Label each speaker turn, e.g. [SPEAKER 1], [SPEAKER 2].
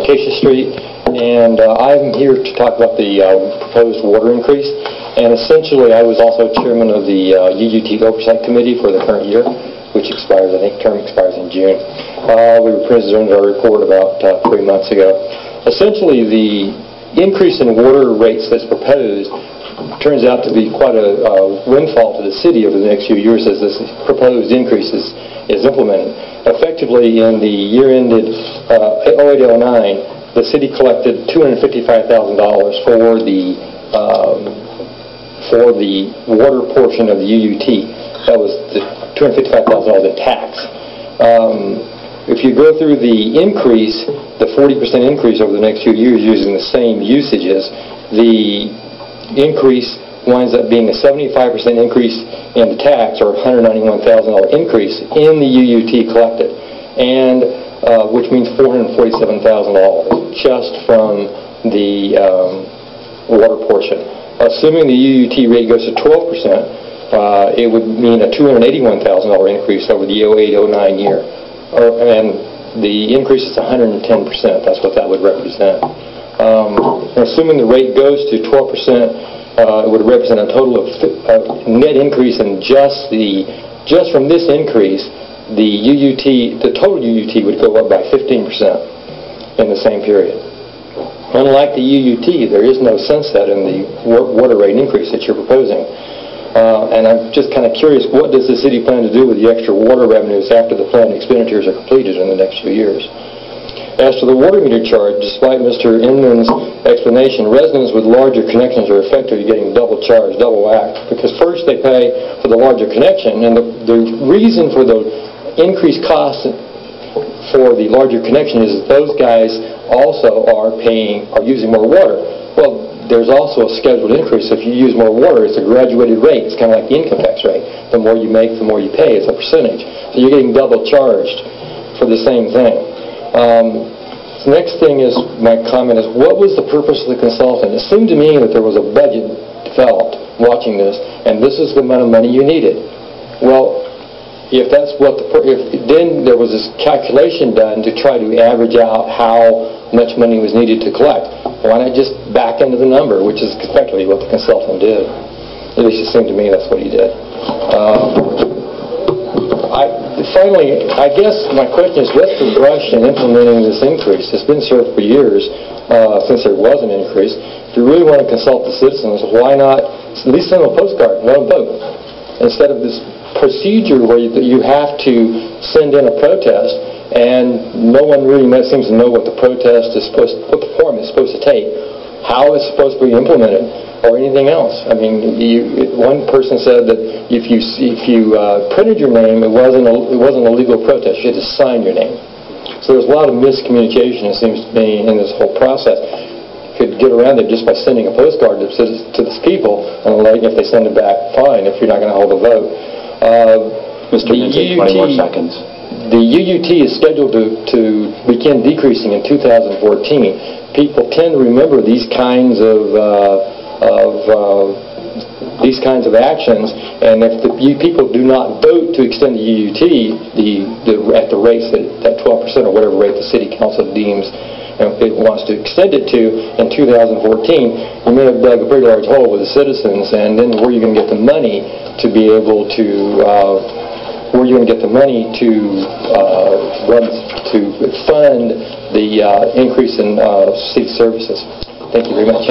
[SPEAKER 1] Acacia Street, and I'm here to talk about the proposed water increase. And essentially, I was also chairman of the UUT Oversight Committee for the current year, which expires, I think, term expires in June. We were presented our report about 3 months ago. Essentially, the increase in water rates that's proposed turns out to be quite a windfall to the city over the next few years as this proposed increase is implemented. Effectively, in the year ended 08-09, the city collected $255,000 for the water portion of the UUT. That was the $255,000 in tax. If you go through the increase, the 40% increase over the next few years using the same usages, the increase winds up being a 75% increase in the tax, or $191,000 increase in the UUT collected, and which means $447,000 just from the water portion. Assuming the UUT rate goes to 12%, it would mean a $281,000 increase over the 08-09 year. And the increase is 110%. That's what that would represent. Assuming the rate goes to 12%, it would represent a total of net increase in just from this increase, the total UUT would go up by 15% in the same period. Unlike the UUT, there is no sunset in the water rate increase that you're proposing. And I'm just kind of curious, what does the city plan to do with the extra water revenues after the planned expenditures are completed in the next few years? As to the water meter charge, despite Mr. Inman's explanation, residents with larger connections are effectively getting double charged, double whacked, because first they pay for the larger connection, and the reason for the increased cost for the larger connection is that those guys also are using more water. Well, there's also a scheduled increase. If you use more water, it's a graduated rate. It's kind of like the income tax rate. The more you make, the more you pay. It's a percentage. So you're getting double charged for the same thing. The next thing is, my comment is, what was the purpose of the consultant? It seemed to me that there was a budget developed watching this, and this is the amount of money you needed. Well, if that's what then there was this calculation done to try to average out how much money was needed to collect. Why not just back into the number, which is effectively what the consultant did. At least it seemed to me that's what he did. Finally, I guess my question is, what's the rush in implementing this increase? It's been served for years since there was an increase. If you really want to consult the citizens, why not at least send them a postcard, let them vote, instead of this procedure where you have to send in a protest and no one really seems to know what the protest is what the form is supposed to take, how it's supposed to be implemented, or anything else. I mean, one person said that if you printed your name, it wasn't a legal protest. You had to sign your name. So there's a lot of miscommunication, it seems to me, in this whole process. You could get around it just by sending a postcard to these people, and if they send it back, fine. If you're not going to hold a vote.
[SPEAKER 2] Mr. Hinton, 20 more seconds.
[SPEAKER 1] The UUT is scheduled to begin decreasing in 2014. People tend to remember these kinds of actions, and if the people do not vote to extend the UUT at the rates that 12% or whatever rate the city council deems it wants to extend it to in 2014, you may have dug a pretty large hole with the citizens, and then where are you going to get the money to be able to fund the increase in city services? Thank you very much.